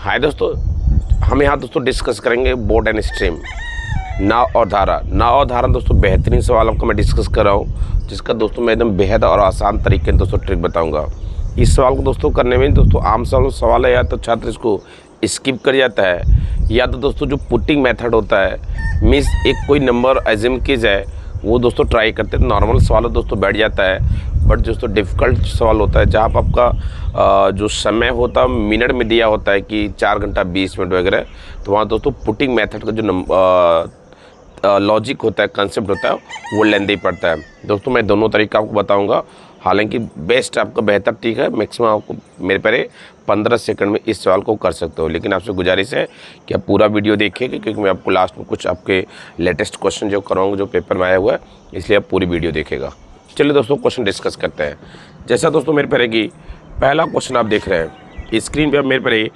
हाय दोस्तों, हम यहाँ दोस्तों डिस्कस करेंगे बोट एंड स्ट्रीम, नाव और धारा। नाव और धारा दोस्तों बेहतरीन सवाल आपको मैं डिस्कस कर रहा हूँ, जिसका दोस्तों मैं एकदम बेहद और आसान तरीके से दोस्तों ट्रिक बताऊँगा। इस सवाल को दोस्तों करने में दोस्तों आम सवाल है, या तो छात्र इसको स्किप कर जाता है, या तो दोस्तों जो पुटिंग मेथड होता है, मीन्स एक कोई नंबर एज्यूम की जाए वो दोस्तों ट्राई करते हैं। नॉर्मल सवाल दोस्तों बैठ जाता है, बट दोस्तों डिफ़िकल्ट सवाल होता है जहाँ पर आपका जो समय होता है मिनट में दिया होता है कि 4 घंटा 20 मिनट वगैरह, तो वहाँ दोस्तों पुटिंग मेथड का जो लॉजिक होता है, कंसेप्ट होता है, वो लेंदी पड़ता है। दोस्तों मैं दोनों तरीका आपको बताऊंगा, हालांकि बेस्ट आपका बेहतर ठीक है, मैक्सिमम आपको मेरे पर 15 सेकंड में इस सवाल को कर सकते हो। लेकिन आपसे गुजारिश है कि आप पूरा वीडियो देखिए, क्योंकि मैं आपको लास्ट में कुछ आपके लेटेस्ट क्वेश्चन जो कराऊंगा जो पेपर में आया हुआ है, इसलिए आप पूरी वीडियो देखेगा। चलिए दोस्तों क्वेश्चन डिस्कस करते हैं। जैसा दोस्तों मेरे पर है कि पहला क्वेश्चन आप देख रहे हैं स्क्रीन पे, मेरे पर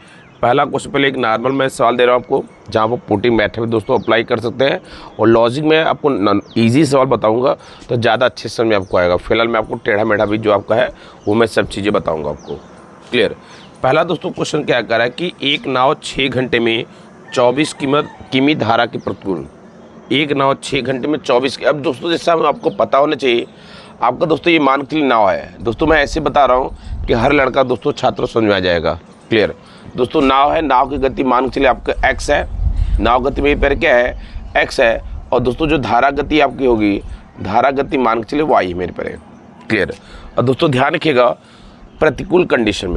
पहला क्वेश्चन पहले एक नॉर्मल मैं सवाल दे रहा हूँ आपको, जहाँ पर पुटिंग मेथड दोस्तों अप्लाई कर सकते हैं, और लॉजिक में आपको इजी सवाल बताऊंगा तो ज़्यादा अच्छे समझ में आपको आएगा। फिलहाल मैं आपको टेढ़ा मेढ़ा भी जो आपका है वो मैं सब चीज़ें बताऊँगा आपको। क्लियर। पहला दोस्तों क्वेश्चन क्या कर रहा है कि एक नाव 6 घंटे में 24 किमी धारा के प्रतिकूल, एक नाव 6 घंटे में 24। अब दोस्तों जैसा आपको पता होना चाहिए, आपका दोस्तों ये मान के लिए नाव है। दोस्तों मैं ऐसे बता रहा हूँ कि हर लड़का दोस्तों छात्र समझ में आ जाएगा। क्लियर। दोस्तों नाव है, नाव की गति मान के चलिए आपका x है, नाव गति में पर क्या है x है, और दोस्तों जो धारा गति आपकी होगी, धारा गति मान के चलिए y है मेरे पर है। क्लियर। और दोस्तों ध्यान रखिएगा, प्रतिकूल कंडीशन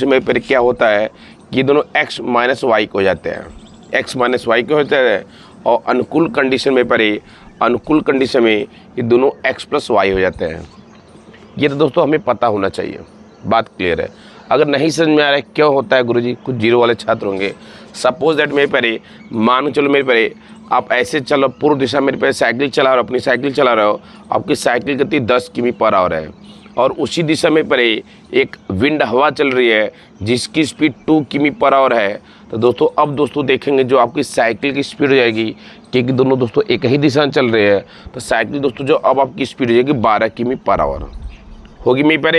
में पर क्या होता है कि ये दोनों x माइनस वाई को हो जाते हैं, x माइनस वाई के होते हैं, और अनुकूल कंडीशन में ये दोनों x प्लस वाई हो जाते हैं। ये तो दोस्तों हमें पता होना चाहिए, बात क्लियर है। अगर नहीं समझ में आ रहा है क्यों होता है गुरुजी, कुछ जीरो वाले छात्र होंगे। सपोज दैट मेरे पर मान चलो मेरे पर आप ऐसे चलो पूर्व दिशा मेरे पे साइकिल चला रहे हो, अपनी साइकिल चला रहे हो, आपकी साइकिल गति 10 किमी पर आवर है, और उसी दिशा में पर एक विंड हवा चल रही है जिसकी स्पीड 2 किमी पर आवर है। तो दोस्तों अब दोस्तों देखेंगे जो आपकी साइकिल की स्पीड हो जाएगी, क्योंकि दोनों दोस्तों एक ही दिशा में चल रहे हैं, तो साइकिल दोस्तों जो अब आपकी स्पीड हो जाएगी 12 किमी पर आवर होगी मेरे पर।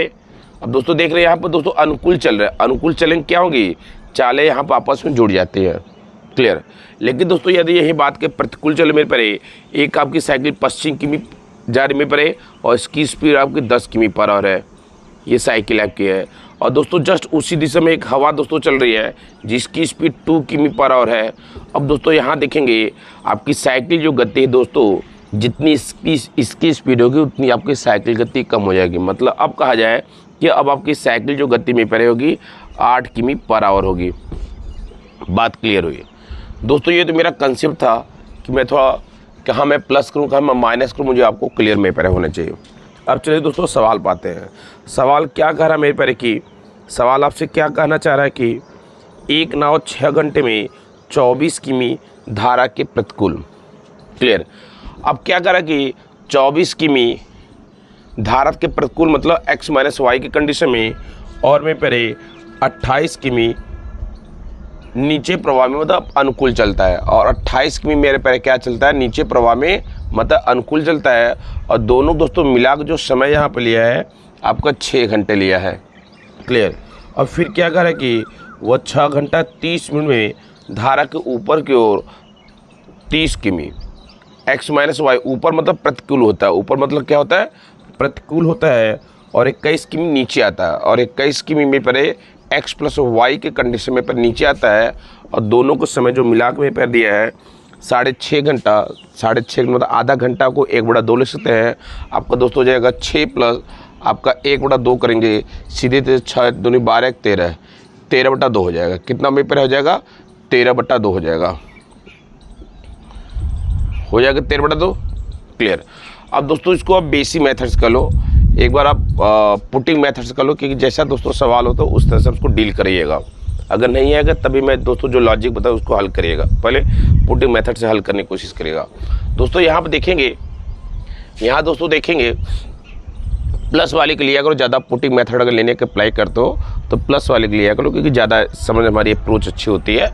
अब दोस्तों देख रहे हैं यहाँ पर दोस्तों अनुकूल चल रहा है, अनुकूल चलेंगे क्या होगी, चालें यहाँ पर आपस में जुड़ जाती हैं। क्लियर। लेकिन दोस्तों यदि यही बात के प्रतिकूल चले मेरे पर एक आपकी साइकिल 25 किमी जा रही मेरे पर, और इसकी स्पीड आपकी 10 किमी पर आवर है, ये साइकिल आपकी है, और दोस्तों जस्ट उसी दिशा में एक हवा दोस्तों चल रही है जिसकी स्पीड 2 किमी पर आवर है। अब दोस्तों यहाँ देखेंगे आपकी साइकिल जो गति है दोस्तों, जितनी इसकी स्पीड होगी उतनी आपकी साइकिल गति कम हो जाएगी। मतलब अब कहा जाए कि अब आपकी साइकिल जो गति में परे होगी 8 किमी पर आवर होगी। बात क्लियर हुई दोस्तों। ये तो मेरा कंसेप्ट था कि मैं थोड़ा कहाँ मैं प्लस करूँ कहाँ मैं माइनस करूँ, मुझे आपको क्लियर मेरे पर होना चाहिए। अब चलिए दोस्तों सवाल पाते हैं। सवाल क्या कह रहा है मेरे पर कि सवाल आपसे क्या कहना चाह रहा है कि एक नाव 6 घंटे में 24 किमी धारा के प्रतिकूल। क्लियर। अब क्या कह रहा है कि 24 किमी धारा के प्रतिकूल, मतलब x माइनस वाई की कंडीशन में, और मेरे पर 28 किमी नीचे प्रवाह में मतलब अनुकूल चलता है, और 28 किमी मेरे पर क्या चलता है, नीचे प्रवाह में मतलब अनुकूल चलता है। और दोनों दोस्तों मिला के जो समय यहाँ पे लिया है आपका 6 घंटे लिया है। क्लियर। और फिर क्या कर रहा है कि वह 6 घंटा 30 मिनट में धारा के ऊपर की ओर 30 किमी, x माइनस वाई ऊपर मतलब प्रतिकूल होता है, ऊपर मतलब क्या होता है, प्रतिकूल होता है, और 21 किमी नीचे आता है, और 21 किमी में पर x प्लस वाई के कंडीशन में पर नीचे आता है। और दोनों को समय जो मिला के में पर दिया है 6.5 घंटा, 6.5 मतलब आधा घंटा को 1/2 ले सकते हैं। आपका दोस्तों हो जाएगा 6 प्लस आपका 1/2 करेंगे, सीधे 6 दूनी 12 13, 13/2 हो जाएगा। कितना में पर हो जाएगा, 13/2 हो जाएगा, 13/2। क्लियर। अब दोस्तों इसको आप बेसिक मेथड्स कर लो, एक बार आप पुटिंग मेथड्स कर लो, क्योंकि जैसा दोस्तों सवाल हो तो उस तरह से उसको डील करिएगा। अगर नहीं आएगा तभी मैं दोस्तों जो लॉजिक बताऊँ उसको हल करिएगा, पहले पुटिंग मेथड से हल करने की कोशिश करिएगा। दोस्तों यहाँ पर देखेंगे, यहाँ दोस्तों देखेंगे प्लस वाले के लिए अगर ज़्यादा पुटिंग मेथड अगर लेने के अप्लाई करते हो तो प्लस वाले के लिया करो, क्योंकि ज़्यादा समझ हमारी अप्रोच अच्छी होती है।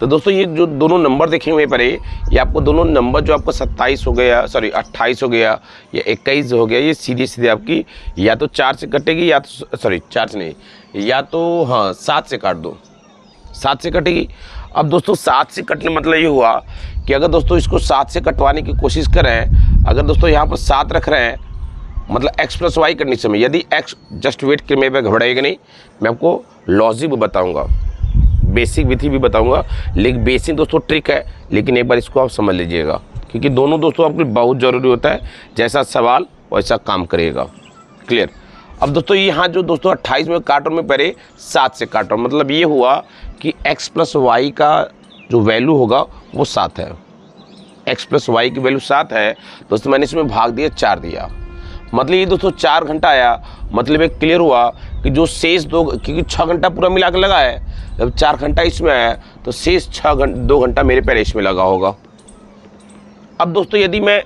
तो दोस्तों ये जो दोनों नंबर देखेंगे पर ये आपको दोनों नंबर जो आपका 27 हो गया, सॉरी 28 हो गया या 21 हो गया, ये सीधे सीधे आपकी या तो 4 से कटेगी, या तो सॉरी 4 से नहीं, या तो हाँ 7 से काट दो, 7 से कटेगी। अब दोस्तों 7 से कटने मतलब ये हुआ कि अगर दोस्तों इसको 7 से कटवाने की कोशिश करें, अगर दोस्तों यहाँ पर 7 रख रहे हैं मतलब x प्लस वाई कंडीशन में, यदि x जस्ट वेट के मेरे पे घबराएगा नहीं, मैं आपको लॉजिक भी बताऊंगा, बेसिक विधि भी बताऊंगा, लेकिन बेसिक दोस्तों ट्रिक है, लेकिन एक बार इसको आप समझ लीजिएगा, क्योंकि दोनों दोस्तों आपके बहुत ज़रूरी होता है, जैसा सवाल वैसा काम करेगा। क्लियर। अब दोस्तों यहाँ जो दोस्तों 28 में काटो में पहले 7 से काटो, मतलब ये हुआ कि x प्लस वाई का जो वैल्यू होगा वो 7 है, x प्लस वाई की वैल्यू 7 है दोस्तों। मैंने इसमें भाग दिया 4 दिया, मतलब ये दोस्तों 4 घंटा आया, मतलब एक क्लियर हुआ कि जो शेष 2, क्योंकि 6 घंटा पूरा मिला के लगा है, जब 4 घंटा इसमें आया तो शेष 2 घंटा मेरे पहले इसमें लगा होगा। अब दोस्तों यदि मैं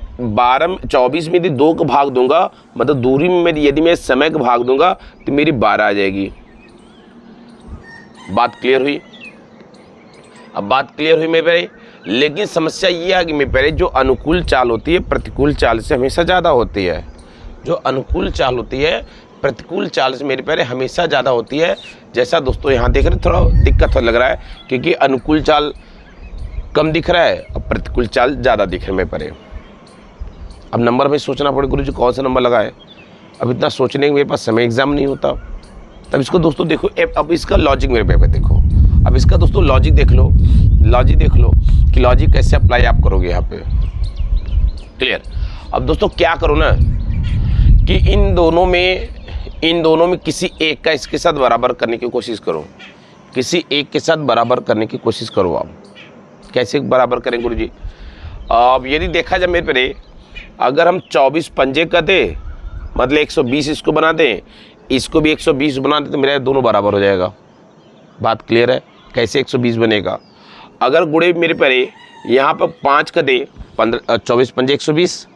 24 में यदि 2 को भाग दूंगा, मतलब दूरी में यदि मैं समय को भाग दूंगा तो मेरी 12 आ जाएगी। बात क्लियर हुई? अब बात क्लियर हुई मेरे पहले, लेकिन समस्या ये है कि मेरे पहले जो अनुकूल चाल होती है प्रतिकूल चाल से हमेशा ज़्यादा होती है, जो अनुकूल चाल होती है प्रतिकूल चाल से मेरे पहले हमेशा ज़्यादा होती है। जैसा दोस्तों यहाँ देख रहे, थोड़ा दिक्कत लग रहा है क्योंकि अनुकूल चाल कम दिख रहा है और प्रतिकूल चाल ज़्यादा दिख रहा है मेरे पहले। अब नंबर में सोचना पड़े, गुरु जी कौन सा नंबर लगाए, अब इतना सोचने के मेरे पास समय एग्जाम नहीं होता। तब इसको दोस्तों देखो, अब इसका लॉजिक मेरे पेपर देखो, अब इसका दोस्तों लॉजिक देख लो, लॉजिक देख लो कि लॉजिक कैसे अप्लाई आप करोगे यहाँ पे। क्लियर। अब दोस्तों क्या करो ना कि इन दोनों में किसी एक का इसके साथ बराबर करने की कोशिश करो, किसी एक के साथ बराबर करने की कोशिश करो। आप कैसे बराबर करें गुरु जी? अब यदि देखा जाए मेरे पे, अगर हम 24 पंजे का दे मतलब 120 इसको बना दें, इसको भी 120 बना दें, तो मेरा दोनों बराबर हो जाएगा। बात क्लियर है? कैसे 120 बनेगा? अगर गुणे मेरे पे यहाँ पर 5 का दे, 24 पंजे 120,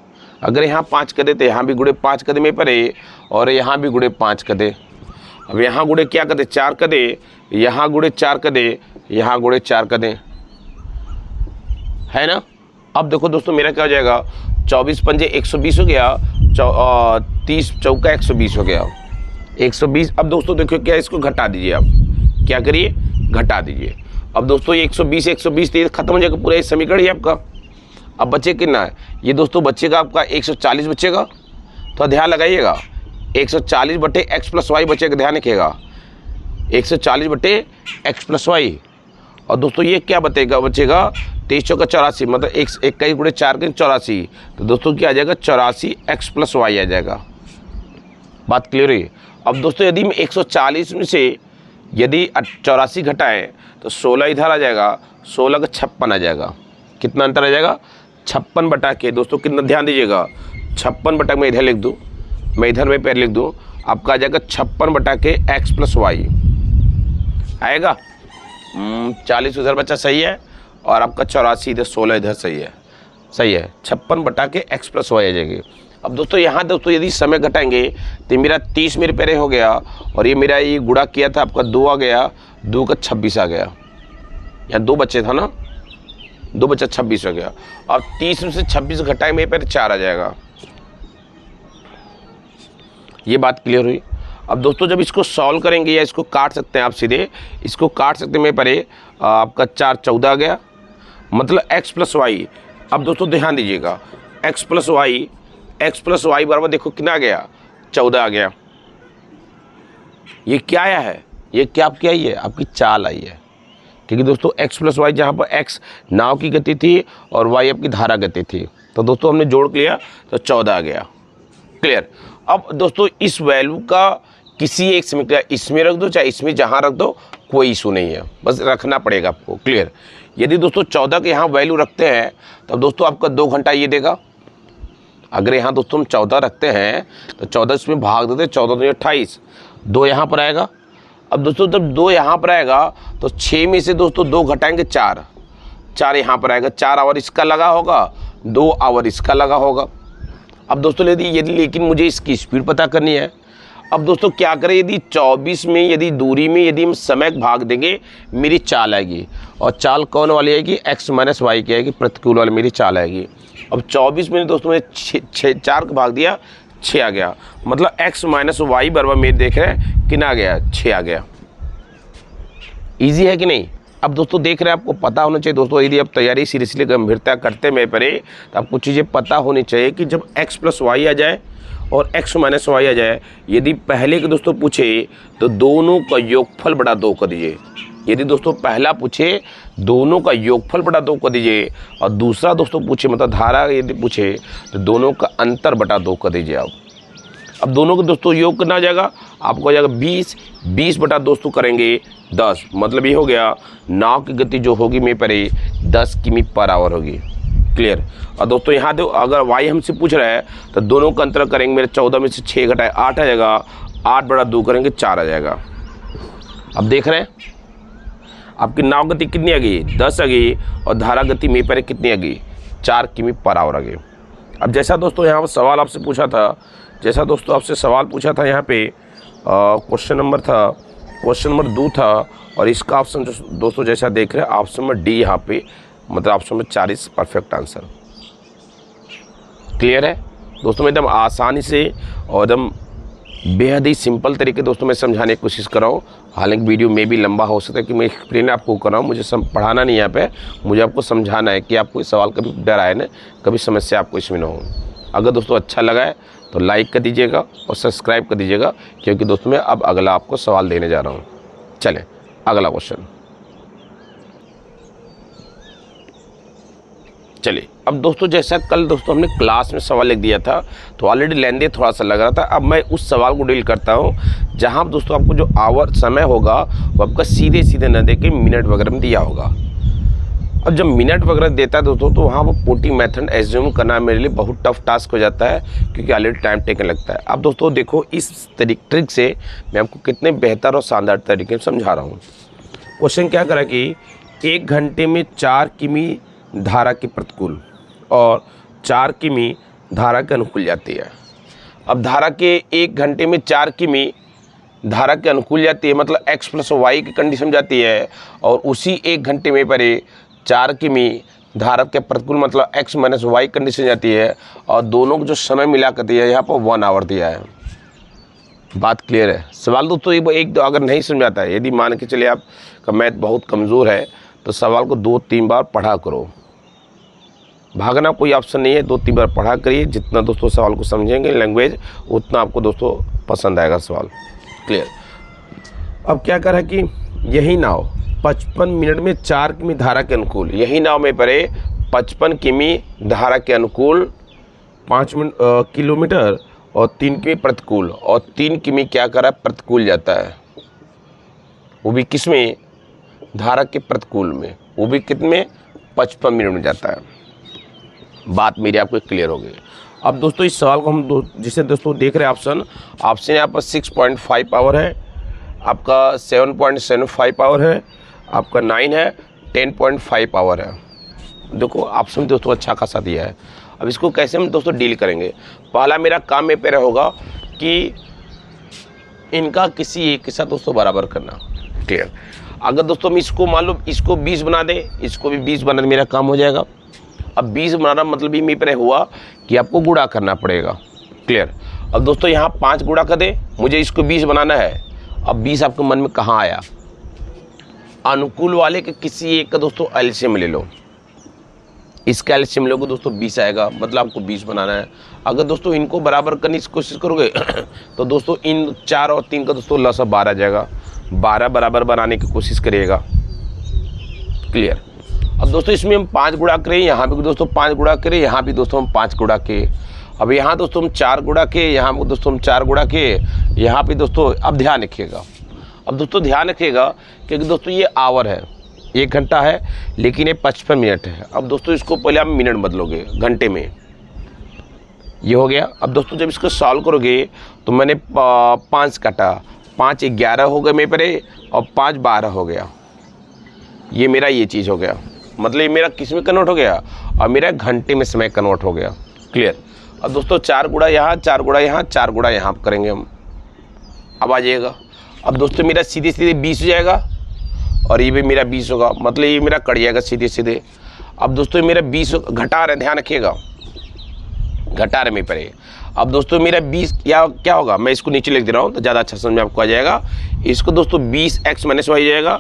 अगर यहाँ 5 का दे तो यहाँ भी गुणे 5 का दे मेरे पे, और यहाँ भी गुणे 5 का दे। अब यहाँ गुणे क्या कर दे? 4 का दे, यहाँ गुणे 4 का दे, यहाँ गुणे 4 का दे, है ना। अब देखो दोस्तों मेरा क्या हो जाएगा, 24 पंजे 120 हो गया, 30 चौका 120 हो गया, 120। अब दोस्तों देखो क्या, इसको घटा दीजिए, आप क्या करिए, घटा दीजिए। अब दोस्तों ये 120 120 खत्म हो जाएगा पूरा ये समीकरण ही आपका। अब बचे कितना है? ये दोस्तों बचेगा आपका 140 बचेगा, तो ध्यान लगाइएगा 140 बटे एक्स प्लस वाई बचेगा, ध्यान रखिएगा 140 बटे एक्स प्लस वाई। और दोस्तों ये क्या बचेगा? 23 चौका 84, मतलब 21 गुणे 4 के 84, तो दोस्तों क्या आ जाएगा? 84 एक्स प्लस वाई आ जाएगा। बात क्लियर है? अब दोस्तों यदि मैं 140 में से यदि 84 घटाएं तो 16 इधर आ जाएगा, 16 का 56 आ जाएगा। कितना अंतर आ जाएगा? 56 बटा के दोस्तों कितना, ध्यान दीजिएगा 56 बटा, मैं इधर लिख दूँ, मैं इधर में पैर लिख दूँ, आपका आ जाएगा 56 बटा के एक्स प्लस वाई आएगा। 40 उधर बचा, सही है, और आपका 84 इधर, 16 इधर, सही है, सही है। 56 बटा के एक्स प्लस वाई आ जाएगी। अब दोस्तों यहाँ दोस्तों यदि समय घटाएंगे तो मेरा 30 मेरे पहले हो गया, और ये मेरा ये गुणा किया था आपका 2 आ गया, 2 का 26 आ गया, यहाँ 2 बच्चे था ना, 2 बचा 26 हो गया। अब 30 में से 26 घटाए मेरे पहले 4 आ जाएगा। ये बात क्लियर हुई? अब दोस्तों जब इसको सॉल्व करेंगे, या इसको काट सकते हैं आप सीधे, इसको काट सकते हैं मेरे पहले, आपका 4 14 आ गया, मतलब x प्लस वाई। अब दोस्तों ध्यान दीजिएगा x प्लस वाई बराबर देखो कितना आ गया? 14 आ गया। ये क्या आया है? ये क्या आपकी आई है? आपकी चाल आई है, क्योंकि दोस्तों x प्लस वाई, जहाँ पर x नाव की गति थी और y आपकी धारा गति थी, तो दोस्तों हमने जोड़ लिया तो 14 आ गया। क्लियर। अब दोस्तों इस वैल्यू का किसी एक समीकरण, इसमें रख दो चाहे इसमें, जहाँ रख दो कोई इशू नहीं है, बस रखना पड़ेगा आपको। क्लियर। यदि दोस्तों 14 के यहाँ वैल्यू रखते हैं तब दोस्तों आपका 2 घंटा ये देगा। अगर यहाँ दोस्तों हम 14 रखते हैं तो 14 इसमें भाग देते, 14 तो 28, 2 यहाँ पर आएगा। अब दोस्तों जब 2 यहाँ पर आएगा तो 6 में से दोस्तों 2 घटाएंगे 4, 4 यहाँ पर आएगा, 4 आवर इसका लगा होगा, 2 आवर इसका लगा होगा। अब दोस्तों यदि लेकिन मुझे इसकी स्पीड पता करनी है, अब दोस्तों क्या करें, यदि 24 में यदि दूरी में यदि हम समय भाग देंगे, मेरी चाल आएगी। और चाल कौन वाली आएगी, x माइनस वाई की आएगी, प्रतिकूल वाली मेरी चाल आएगी। अब 24 में दोस्तों मैंने 4 का भाग दिया, 6 आ गया। मतलब x माइनस वाई बराबर मेरे देख रहे हैं कितना आ गया, 6 आ गया। ईजी है कि नहीं। अब दोस्तों देख रहे हैं, आपको पता होना चाहिए दोस्तों, यदि आप तैयारी सीरियसली गंभीरता करते में पड़े तो आपको चीज़ें पता होनी चाहिए कि जब x प्लस वाई आ जाए और x माइनस वाई आ जाए, यदि पहले के दोस्तों पूछे तो दोनों का योगफल बटा 2 कर दीजिए। यदि दोस्तों पहला पूछे दोनों का योगफल बटा 2 कर दीजिए, और दूसरा दोस्तों पूछे मतलब धारा यदि पूछे तो दोनों का अंतर बटा 2 कर दीजिए आप। अब दोनों को दोस्तों योग करना हो जाएगा, आपको हो जाएगा 20 बटा दोस्तों करेंगे 10, मतलब ये हो गया नाव की गति जो होगी मेरे पर 10 किमी पर आवर होगी। क्लियर। और दोस्तों यहाँ दो, अगर वाई हमसे पूछ रहा है तो दोनों का अंतर करेंगे, मेरे 14 में से 6 घटाए 8 आ जाएगा, 8 बटा 2 करेंगे 4 आ जाएगा। अब देख रहे हैं आपकी नाव गति कितनी आ गई, 10 आ गई, और धारा गति मेरे पर कितनी आ गई, 4 किमी पर आवर आ गई। अब जैसा दोस्तों यहाँ पर सवाल आपसे पूछा था, जैसा दोस्तों आपसे सवाल पूछा था यहाँ पे क्वेश्चन नंबर 2 था, और इसका ऑप्शन जो दोस्तों जैसा देख रहे हैं ऑप्शन नंबर डी यहाँ पे, मतलब option number 4 is perfect answer. Clear है दोस्तों, मैं एकदम आसानी से और एकदम बेहद ही सिंपल तरीके दोस्तों मैं समझाने की कोशिश कर रहा हूँ। हालांकि वीडियो में भी लंबा हो सकता है कि मैं एक्सप्लेन आपको कर रहा हूँ, मुझे पढ़ाना नहीं यहाँ पे, मुझे आपको समझाना है कि आपको इस सवाल कभी डर आए ना, कभी समस्या आपको इसमें ना हो। अगर दोस्तों अच्छा लगा है तो लाइक कर दीजिएगा और सब्सक्राइब कर दीजिएगा, क्योंकि दोस्तों मैं अब अगला आपको सवाल देने जा रहा हूँ। चलें अगला क्वेश्चन। चलिए अब दोस्तों जैसा कल दोस्तों हमने क्लास में सवाल लिख दिया था तो ऑलरेडी लेंदी थोड़ा सा लग रहा था। अब मैं उस सवाल को डील करता हूँ जहाँ दोस्तों आपको जो आवर समय होगा वो आपका सीधे सीधे न दे के मिनट वगैरह में दिया होगा। अब जब मिनट वगैरह देता है दोस्तों तो वहाँ पर पोटी मेथड एज्यूम करना मेरे लिए बहुत टफ टास्क हो जाता है, क्योंकि ऑलरेडी टाइम टेकन लगता है। अब दोस्तों देखो इस ट्रिक से मैं आपको कितने बेहतर और शानदार तरीके से समझा रहा हूँ। क्वेश्चन क्या करा कि 1 घंटे में 4 किमी धारा के प्रतिकूल और 4 किमी धारा के अनुकूल जाती है। अब धारा के 1 घंटे में 4 किमी धारा के अनुकूल जाती है, मतलब x प्लस वाई की कंडीशन जाती है, और उसी 1 घंटे में पर 4 किमी धारा के प्रतिकूल मतलब x माइनस वाई कंडीशन जाती है, और दोनों को जो समय मिला कर दिया है यहाँ पर 1 आवर दिया है। बात क्लियर है। सवाल दोस्तों एक दो अगर नहीं समझ आता है, यदि मान के चलिए आपका मैथ बहुत कमज़ोर है तो सवाल को 2-3 बार पढ़ा करो, भागना कोई ऑप्शन नहीं है, 2-3 बार पढ़ा करिए। जितना दोस्तों सवाल को समझेंगे लैंग्वेज उतना आपको दोस्तों पसंद आएगा सवाल। क्लियर। अब क्या करा कि यही नाव 55 मिनट में 4 किमी धारा के अनुकूल, यही नाव में पड़े 55 किमी धारा के अनुकूल 5 किलोमीटर और 3 किमी प्रतिकूल, और 3 किमी क्या करा प्रतिकूल जाता है, वो भी किस में, धारा के प्रतिकूल में, वो भी कितने 55 मिनट में जाता है। बात मेरी आपको क्लियर हो गई। अब दोस्तों इस सवाल को हम जिसे दोस्तों देख रहे हैं ऑप्शन यहाँ पर 6.5 पावर है, आपका 7.75 पावर है, आपका 9 है, 10.5 पावर है। देखो ऑप्शन दोस्तों अच्छा खासा दिया है। अब इसको कैसे हम दोस्तों डील करेंगे, पहला मेरा काम में पे होगा कि इनका किसी एक के साथ दोस्तों बराबर करना। क्लियर। अगर दोस्तों हम इसको मान लो इसको 20 बना दें, इसको भी 20 बना दें, मेरा काम हो जाएगा। अब 20 बनाना मतलब ये मेरे पे हुआ कि आपको गुणा करना पड़ेगा। क्लियर। अब दोस्तों यहाँ 5 गुणा कर दे, मुझे इसको 20 बनाना है। अब 20 आपके मन में कहाँ आया, अनुकूल वाले के किसी एक का दोस्तों एलसीएम ले लो, इसका एलसीएम लोगे दोस्तों 20 आएगा, मतलब आपको 20 बनाना है। अगर दोस्तों इनको बराबर करने की कोशिश करोगे तो दोस्तों इन 4 और 3 का दोस्तों लसा 12 आ जाएगा, 12 बराबर बनाने की कोशिश करिएगा। क्लियर। अब दोस्तों इसमें हम 5 गुणा करें, यहाँ भी दोस्तों 5 गुणा करें, यहाँ भी दोस्तों हम 5 गुणा के, अब यहाँ दोस्तों हम 4 गुणा के, यहाँ पर दोस्तों हम 4 गुणा के, यहाँ पे दोस्तों अब ध्यान रखिएगा। अब दोस्तों ध्यान रखिएगा क्योंकि दोस्तों ये आवर है, 1 घंटा है, लेकिन ये 55 मिनट है। अब दोस्तों इसको पहले आप मिनट बदलोगे घंटे में, ये हो गया। अब दोस्तों जब इसको सॉल्व करोगे तो मैंने 5 काटा, 5 11 हो गए मेरे पे, और 5 12 हो गया, ये मेरा ये चीज़ हो गया, मतलब ये मेरा किस में कन्वर्ट हो गया, और मेरा घंटे में समय कन्वर्ट हो गया। क्लियर। अब दोस्तों 4 गुणा यहाँ, 4 गुणा यहाँ, 4 गुणा यहाँ करेंगे हम, अब आ जाएगा। अब दोस्तों मेरा सीधे सीधे 20 हो जाएगा और ये भी मेरा 20 होगा, मतलब ये मेरा कट जाएगा सीधे सीधे। अब दोस्तों मेरा 20 घटा रहे, ध्यान रखिएगा, घटा रहे में पड़े। अब दोस्तों मेरा 20 क्या होगा, मैं इसको नीचे लिख दे रहा हूँ तो ज़्यादा अच्छा समझ में आपको आ जाएगा। इसको दोस्तों 20x माइनस वाई हो जाएगा,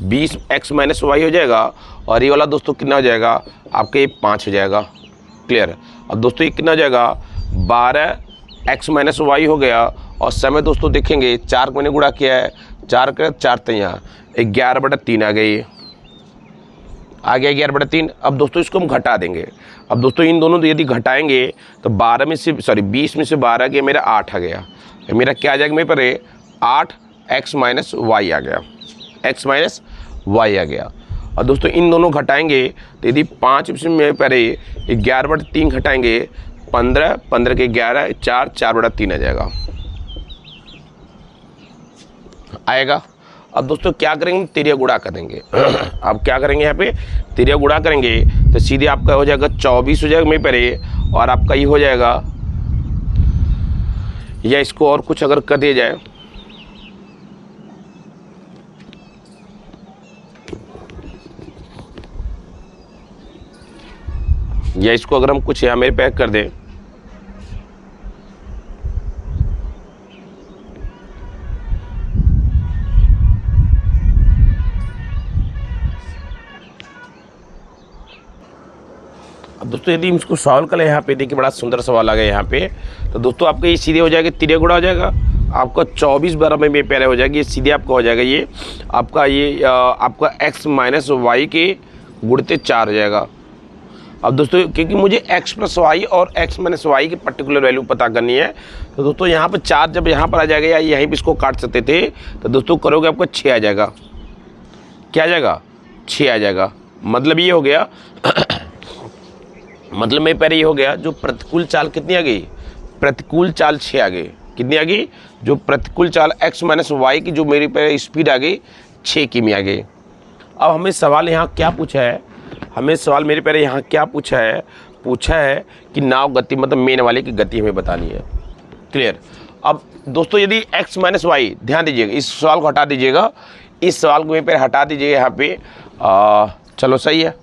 20x माइनस वाई हो जाएगा और ये वाला दोस्तों कितना हो जाएगा आपके, ये 5 हो जाएगा। क्लियर। अब दोस्तों ये कितना हो जाएगा, 12x माइनस वाई हो गया और समय दोस्तों देखेंगे 4 को मैंने गुणा किया है, 4 का 4 तैयार 11/3 आ गई, आ गया 11/3। अब दोस्तों इसको हम घटा देंगे। अब दोस्तों इन दोनों यदि घटाएंगे तो 20 में से 12 गया, मेरा 8 आ गया। मेरा क्या आ जाएगा मेरे पर 8x माइनस वाई आ गया, x माइनस वाई आ गया। और दोस्तों इन दोनों घटाएंगे तो यदि 5 में मेरे पर 11/3 घटाएंगे, 15 के 11 4/3 आ जाएगा, आएगा। अब दोस्तों क्या करेंगे, तिरिया गुणा कर देंगे। अब क्या करेंगे, यहाँ पे तिरिया गुणा करेंगे तो सीधे आपका हो जाएगा 24 हो जाएगा मेरे परे, और आपका ये हो जाएगा, या इसको और कुछ अगर कर दिया जाए, या इसको अगर हम कुछ यहाँ मेरे पैक कर दें, अब दोस्तों यदि हम इसको सॉल्व करें, यहाँ पे देखिए बड़ा सुंदर सवाल आ गया यहाँ पे। तो दोस्तों आपका ये सीधे हो जाएगा, तिरिया गुणा हो जाएगा, आपका 24 में पहले हो जाएगी, ये सीधे आपका हो जाएगा, ये आपका x माइनस वाई के गुणते 4 हो जाएगा। अब दोस्तों क्योंकि मुझे x प्लस वाई और x माइनस वाई की पर्टिकुलर वैल्यू पता करनी है, तो दोस्तों यहाँ पर 4 जब यहाँ पर आ जाएगा या यहीं पर इसको काट सकते थे, तो दोस्तों करोगे आपका 6 आ जाएगा। क्या आ जाएगा, 6 आ जाएगा। मतलब ये हो गया मतलब मैं पहले ये हो गया, जो प्रतिकूल चाल कितनी आ गई, प्रतिकूल चाल 6 आ गई। कितनी आ गई, जो प्रतिकूल चाल x माइनस वाई की जो मेरी पे स्पीड आ गई 6 किमी आ गई। अब हमें सवाल यहाँ क्या पूछा है, हमें सवाल मेरे पहले यहाँ क्या पूछा है कि नाव गति, मतलब मेन वाले की गति हमें बतानी है। क्लियर। अब दोस्तों यदि x माइनस वाई, ध्यान दीजिएगा, इस सवाल को हटा दीजिएगा, इस सवाल को मेरे पहले हटा दीजिएगा यहाँ पे। चलो सही है।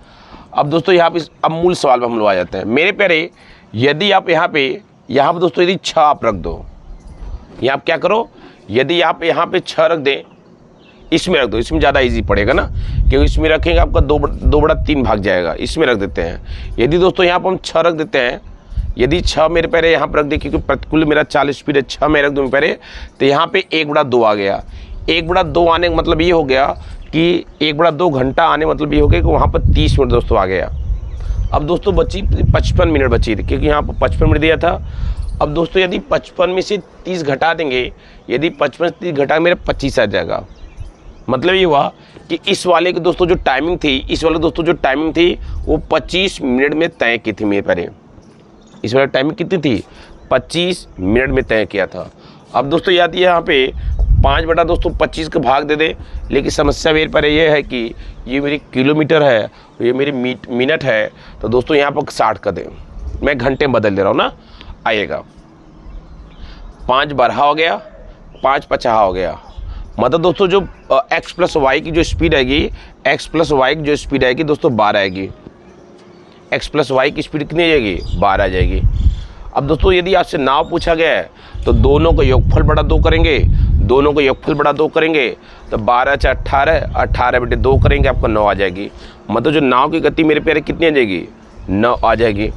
अब दोस्तों यहाँ पे अब मूल सवाल पर हम लोग आ जाते हैं। मेरे प्यारे यदि आप यहाँ पे दोस्तों यदि 6 आप रख दो, यहाँ आप क्या करो, यदि आप यहाँ पे 6 रख दें, इसमें रख दो, इसमें ज़्यादा इजी पड़ेगा ना, क्योंकि इसमें रखेंगे आपका 2/3 भाग जाएगा, इसमें रख देते हैं। यदि दोस्तों यहाँ पर हम 6 रख देते हैं, यदि 6 मेरे पहले यहाँ पर रख दे, क्योंकि प्रतिकूल मेरा 40 स्पीड है, 6 में रख दूँ पहले, तो यहाँ पे 1/2 आ गया। 1/2 आने का मतलब ये हो गया कि 1/2 घंटा आने मतलब ये हो गया कि वहाँ पर 30 मिनट दोस्तों आ गया। अब दोस्तों बची 55 मिनट बची थी, क्योंकि यहाँ पर 55 मिनट दिया था। अब दोस्तों यदि 55 में से 30 घटा देंगे, यदि 55 से 30 घटा मेरा 25 आ जाएगा। मतलब ये हुआ कि इस वाले की दोस्तों जो टाइमिंग थी, इस वाले दोस्तों जो टाइमिंग थी वो 25 मिनट में तय की थी मेरे पहले। इस वाले टाइमिंग कितनी थी, 25 मिनट में तय किया था। अब दोस्तों याद यहाँ पे 5/25 का भाग दे दे, लेकिन समस्या मेरे पर ये है कि ये मेरी किलोमीटर है, ये मेरी मिनट है, तो दोस्तों यहाँ पर 60 का दें, मैं घंटे में बदल दे रहा हूँ ना, आएगा 5 बढ़ा हो गया, 5 पचा हो गया। मतलब दोस्तों जो x प्लस वाई की जो स्पीड आएगी, x प्लस वाई की जो स्पीड आएगी दोस्तों 12 आएगी। x प्लस वाई की स्पीड कितनी आ जाएगी, 12 आ जाएगी। अब दोस्तों यदि आपसे नाव पूछा गया है तो दोनों का योगफल बड़ा 2 करेंगे, दोनों का योगफल बड़ा 2 करेंगे तो 12 × 18, 18/2 करेंगे, आपको 9 आ जाएगी। मतलब जो नाव की गति मेरे प्यारे कितनी आ जाएगी, 9 आ जाएगी।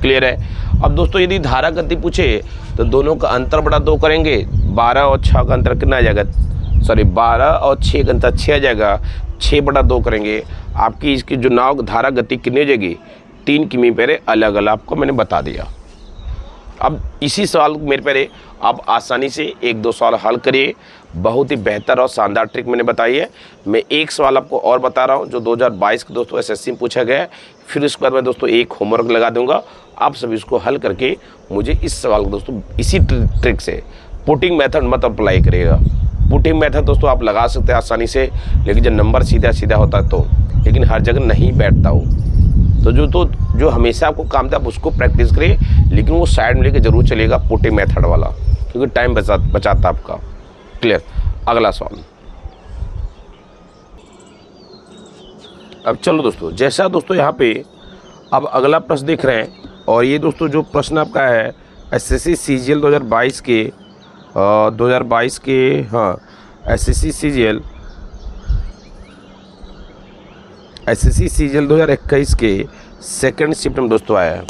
क्लियर है। अब दोस्तों यदि धारा गति पूछे तो दोनों का अंतर बड़ा 2 करेंगे, 12 और 6 का अंतर कितना आ जाएगा, 12 और 6 का अंतर 6 आ जाएगा, 6/2 करेंगे, आपकी इसकी जो नाव धारा गति कितनी हो जाएगी, 3 किमी पेरे अलग अलग आपको मैंने बता दिया। अब इसी सवाल मेरे पहले आप आसानी से 1-2 सवाल हल करिए। बहुत ही बेहतर और शानदार ट्रिक मैंने बताई है। मैं एक सवाल आपको और बता रहा हूं जो 2022 के दोस्तों एसएससी में पूछा गया है, फिर उसके बाद मैं दोस्तों एक होमवर्क लगा दूंगा, आप सभी इसको हल करके मुझे इस सवाल को दोस्तों इसी ट्रिक से, पुटिंग मेथड मत अप्लाई करिएगा। पुटिंग मेथड दोस्तों आप लगा सकते हैं आसानी से, लेकिन जब नंबर सीधा सीधा होता है तो, लेकिन हर जगह नहीं बैठता हो, तो जो हमेशा आपको काम था आप उसको प्रैक्टिस करिए, लेकिन वो साइड में लेके जरूर चलेगा पुटिंग मेथड वाला, क्योंकि टाइम बचाता आपका। क्लियर। अगला सवाल। अब चलो दोस्तों, जैसा दोस्तों यहाँ पे अब अगला प्रश्न देख रहे हैं, और ये दोस्तों जो प्रश्न आपका है एसएससी सीजीएल 2022 के 2022 के हाँ एसएससी सीजीएल 2021 के सेकंड शिफ्ट में दोस्तों आया है।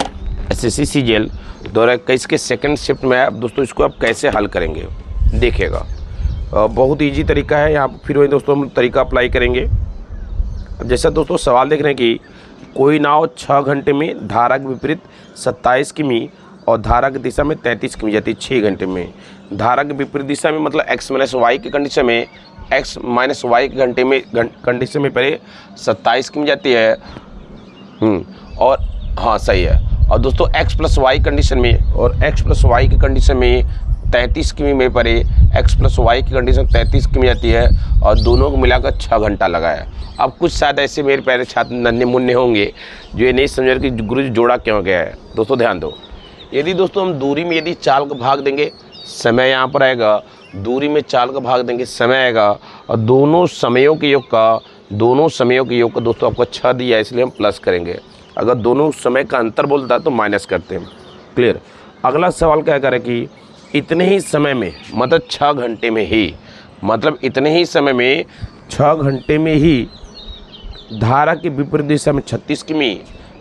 एसएससी सीजीएल 2021 के सेकंड शिफ्ट में आप दोस्तों इसको आप कैसे हल करेंगे देखिएगा। बहुत इजी तरीका है, यहाँ फिर वही दोस्तों हम तरीका अप्लाई करेंगे। जैसा दोस्तों सवाल देख रहे हैं कि कोई नाव 6 घंटे में धारा के विपरीत 27 किमी और धारा की दिशा में 33 किमी जाती है 6 घंटे में। धारा के विपरीत दिशा में मतलब x माइनस वाई की कंडीशन में, x माइनस वाई के घंटे में कंडीशन में पहले 27 किमी जाती है और हाँ सही है। और दोस्तों x प्लस वाई कंडीशन में और x प्लस वाई की कंडीशन में 33 किमी में परे x प्लस वाई की कंडीशन 33 किमी जाती है और दोनों को मिलाकर 6 घंटा लगा है। अब कुछ शायद ऐसे मेरे प्यारे छात्र नन्हे मुन्ने होंगे जो ये नहीं समझ रहे कि गुरु जी जोड़ा क्यों गया है। दोस्तों ध्यान दो, यदि दोस्तों हम दूरी में यदि चाल का भाग देंगे, समय यहाँ पर आएगा, दूरी में चाल का भाग देंगे समय आएगा, और दोनों समयों के योग का दोस्तों आपको 6 दिया है इसलिए हम प्लस करेंगे। अगर दोनों समय का अंतर बोलता है तो माइनस करते हैं। क्लियर। अगला सवाल क्या करें कि इतने ही समय में मतलब 6 घंटे में ही, मतलब इतने ही समय में 6 घंटे में ही धारा की विपरीत दिशा में 36 किमी,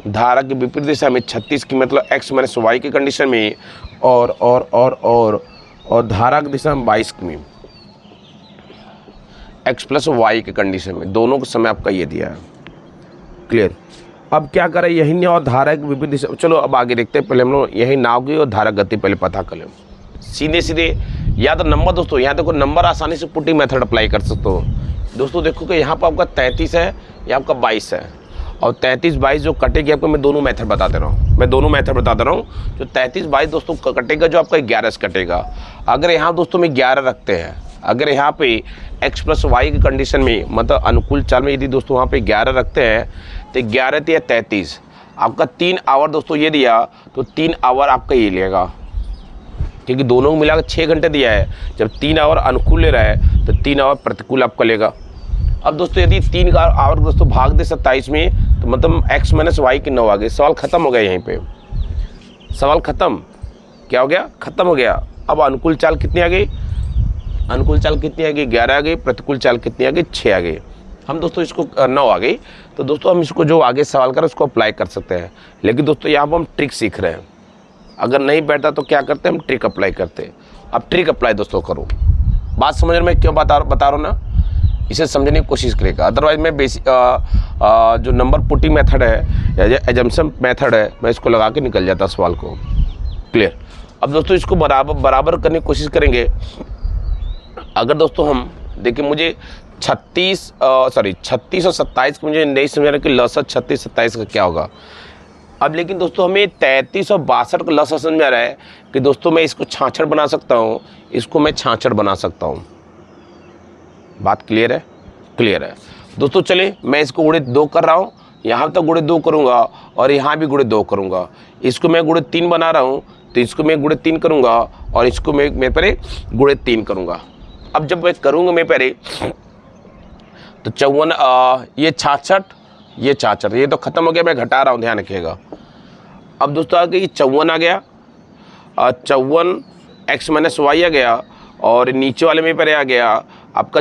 धारा की विपरीत दिशा में 36 की मतलब x माइनस वाई की कंडीशन में और धारा की दिशा में 22 किमी x प्लस वाई की कंडीशन में, दोनों का समय आपका ये दिया है। क्लियर। अब क्या करें, यही नाव और धारा की विपरीत दिशा, चलो अब आगे देखते हैं। पहले हम लोग यही नाव की और धारा गति पहले पता कर लें। सीधे या तो नंबर दोस्तों, यहाँ देखो नंबर आसानी से पुटिंग मेथड अप्लाई कर सकते हो। दोस्तों देखो कि यहाँ पर आपका 33 है, यहाँ आपका 22 है, और 33-22 जो कटेगी आपको मैं दोनों मेथड बता दे रहा हूँ। जो 33-22 दोस्तों कटेगा जो आपका 11 से कटेगा। अगर यहाँ दोस्तों में 11 रखते हैं, अगर यहाँ पे x प्लस वाई की कंडीशन में मतलब अनुकूल चाल में यदि दोस्तों वहाँ पे 11 रखते हैं तो 11 या 33 आपका 3 आवर दोस्तों ये दिया तो 3 आवर आपका ये लेगा, क्योंकि दोनों को मिलाकर 6 घंटे दिया है। जब 3 आवर अनुकूल ले रहा है तो 3 आवर प्रतिकूल आपका लेगा। अब दोस्तों यदि 3 आवर दोस्तों भाग दे 27 में तो मतलब x माइनस वाई की 9 आ गई। सवाल ख़त्म हो गया, यहीं पे सवाल ख़त्म। क्या हो गया? ख़त्म हो गया। अब अनुकूल चाल कितनी आ गई? 11 आ गई। प्रतिकूल चाल कितनी आ गई? 6 आ गई। हम दोस्तों इसको 9 आ गई, तो दोस्तों हम इसको जो आगे सवाल करें उसको अप्लाई कर सकते हैं। लेकिन दोस्तों यहाँ पर हम ट्रिक सीख रहे हैं। अगर नहीं बैठता तो क्या करते हैं, हम ट्रिक अप्लाई करते हैं। अब ट्रिक अप्लाई दोस्तों करो। बात समझ में क्यों बता रहा हूँ ना, इसे समझने की कोशिश करेगा। अदरवाइज मैं बेसिक जो नंबर पुटिंग मेथड है या एजम्पशन मेथड है, मैं इसको लगा के निकल जाता सवाल को। क्लियर। अब दोस्तों इसको बराबर करने की कोशिश करेंगे। अगर दोस्तों हम देखिए, मुझे 36 और 27 को मुझे नहीं समझ रहा कि लसत 36 27 का क्या होगा। अब लेकिन दोस्तों हमें 33 और 62 का लसत समझ में आ रहा है कि दोस्तों मैं इसको 66 बना सकता हूँ, इसको मैं 66 बना सकता हूँ। बात क्लियर है? क्लियर है दोस्तों। चलिए मैं इसको गुणे 2 कर रहा हूँ, यहाँ तक गुणे 2 करूँगा और यहाँ भी गुणे 2 करूँगा। इसको मैं गुणे 3 बना रहा हूँ तो इसको मैं गुणे 3 करूँगा और इसको मैं पहले गुणे 3 करूँगा। अब जब मैं करूँगा मैं पहले तो 54 ये 66 ये 66, ये तो ख़त्म हो गया। मैं घटा रहा हूँ, ध्यान रखिएगा। अब दोस्तों आ गई 54 आ गया, 54 x माइनस वाई आ गया, और नीचे वाले में पहले आ गया आपका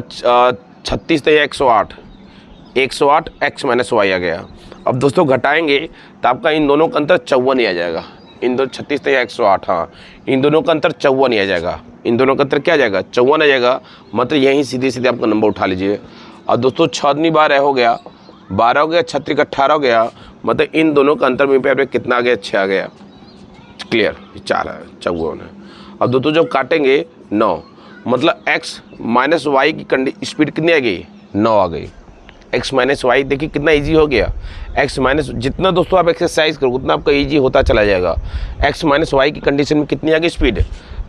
36 तो 108 x माइनस वाई आ गया। अब दोस्तों घटाएंगे तो आपका इन दोनों का अंतर 54 ही आ जाएगा। इन दो 36 तो 108, हाँ इन दोनों का अंतर 54 ही आ जाएगा। इन दोनों का अंतर क्या आ जाएगा? 54 आ जाएगा। मतलब यहीं सीधे आपका नंबर उठा लीजिए। और दोस्तों 6 दूनी 12 हो गया, 12 हो गया, 36 का 18 हो गया। मतलब इन दोनों का अंतर में पे कितना आ गया? 6 आ गया। क्लियर। 4 है, 54 है। अब दोस्तों जब काटेंगे 9, मतलब x माइनस वाई की स्पीड कितनी आ गई? 9 आ गई। x माइनस वाई देखिए कितना इजी हो गया। x माइनस जितना दोस्तों आप एक्सरसाइज करो उतना आपका इजी होता चला जाएगा। x माइनस वाई की कंडीशन में कितनी आ गई स्पीड?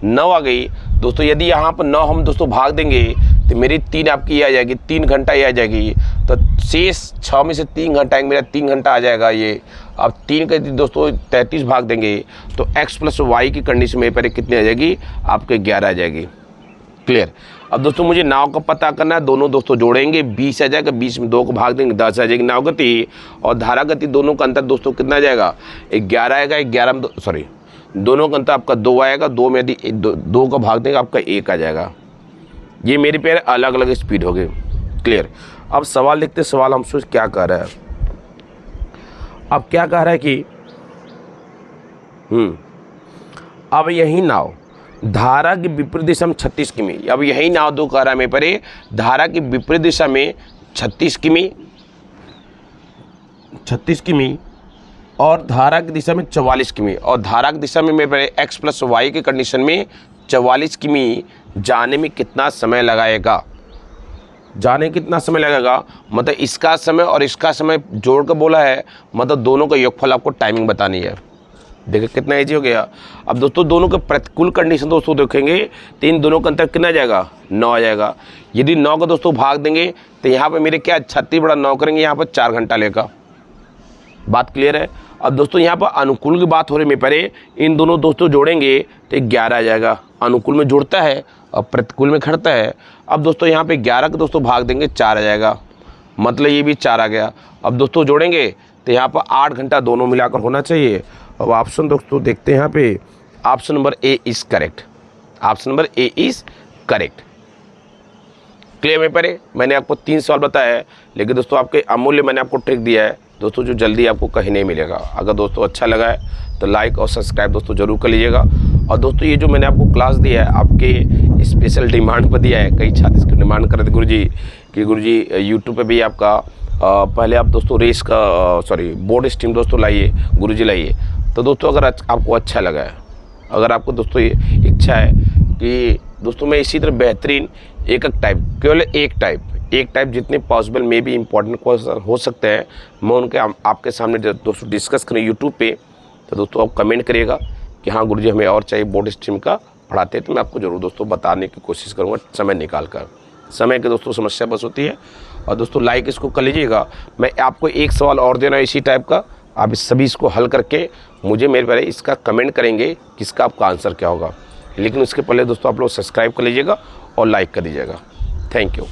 9 आ गई दोस्तों। यदि यहाँ पर 9 हम दोस्तों भाग देंगे तो मेरी 3 आपकी ये आ जाएगी, 3 घंटा ये आ जाएगी। तो शेष 6 में से 3 घंटा आएंगे, मेरा 3 घंटा आ जाएगा ये। अब 3 का दोस्तों 33 भाग देंगे तो x प्लस वाई की कंडीशन में पर कितनी आ जाएगी? आपके 11 आ जाएगी। क्लियर। अब दोस्तों मुझे नाव का पता करना है, दोनों दोस्तों जोड़ेंगे 20 आ जाएगा, 20 में 2 को भाग देंगे 10 आ जाएगी नाव गति, और धारा गति दोनों का अंतर दोस्तों कितना आ जाएगा 11 आएगा, 11 में सॉरी दोनों का अंतर आपका 2 आएगा, 2 में यदि 2 का भाग देंगे आपका 1 आ जाएगा। ये मेरे पैर अलग अलग स्पीड हो गए। क्लियर। अब सवाल देखते, सवाल हमसे क्या कह रहा है। अब क्या कह रहा है कि अब यही नाव धारा की विपरीत दिशा में 36 किमी, अब यही नाव दो कह रहा है मेरे पर धारा की विपरीत दिशा में 36 किमी और धारा की दिशा में 44 किमी, और धारा की दिशा में मेरे पर x प्लस वाई के कंडीशन में 44 किमी जाने में कितना समय लगाएगा, जाने कितना समय लगेगा, मतलब इसका समय और इसका समय जोड़ कर बोला है, मतलब दोनों का योगफल आपको टाइमिंग बतानी है। देखिए कितना ईजी हो गया। अब दोस्तों दोनों के प्रतिकूल कंडीशन दोस्तों देखेंगे तो इन दोनों का अंतर कितना आ जाएगा 9 आ जाएगा। यदि 9 का दोस्तों भाग देंगे तो यहाँ पे मेरे क्या 36 बड़ा 9 करेंगे, यहाँ पर 4 घंटा लेगा। बात क्लियर है। अब दोस्तों यहाँ पर अनुकूल की बात हो रही है, मेरे परे इन दोनों दोस्तों जोड़ेंगे तो 11 आ जाएगा। अनुकूल में जुड़ता है और प्रतिकूल में खड़ता है। अब दोस्तों यहाँ पे 11 का दोस्तों भाग देंगे 4 आ जाएगा, मतलब ये भी 4 आ गया। अब दोस्तों जोड़ेंगे तो यहाँ पर 8 घंटा दोनों मिलाकर होना चाहिए। अब ऑप्शन दोस्तों देखते हैं यहाँ पे, option number A is correct, option number A is correct. Clear में परे मैंने आपको 3 सवाल बताया है, लेकिन दोस्तों आपके अमूल्य मैंने आपको ट्रिक दिया है दोस्तों, जो जल्दी आपको कहीं नहीं मिलेगा। अगर दोस्तों अच्छा लगा है तो लाइक और सब्सक्राइब दोस्तों जरूर कर लीजिएगा। और दोस्तों ये जो मैंने आपको क्लास दिया है आपके स्पेशल डिमांड पर दिया है, कई छात्र इसकी डिमांड कर रहे थे गुरुजी कि गुरुजी यूट्यूब पे भी आपका पहले आप दोस्तों रेस का बोर्ड स्ट्रीम दोस्तों लाइए, गुरुजी लाइए। तो दोस्तों अगर आपको अच्छा लगा है, अगर आपको दोस्तों ये इच्छा है कि दोस्तों मैं इसी तरह बेहतरीन एक टाइप, केवल एक टाइप जितने पॉसिबल में भी इम्पोर्टेंट क्वेश्चन हो सकते हैं, मैं उनके आपके सामने दोस्तों डिस्कस करें यूट्यूब पे। तो दोस्तों आप कमेंट करिएगा कि हाँ गुरुजी हमें और चाहिए बोर्ड स्ट्रीम का पढ़ाते हैं, तो मैं आपको ज़रूर दोस्तों बताने की कोशिश करूँगा समय निकाल कर। समय की दोस्तों समस्या बस होती है। और दोस्तों लाइक इसको कर लीजिएगा। मैं आपको एक सवाल और देना है इसी टाइप का, आप इस सभी इसको हल करके मुझे मेरे पहले इसका कमेंट करेंगे किसका आपका आंसर क्या होगा। लेकिन उसके पहले दोस्तों आप लोग सब्सक्राइब कर लीजिएगा और लाइक कर दीजिएगा। Thank you.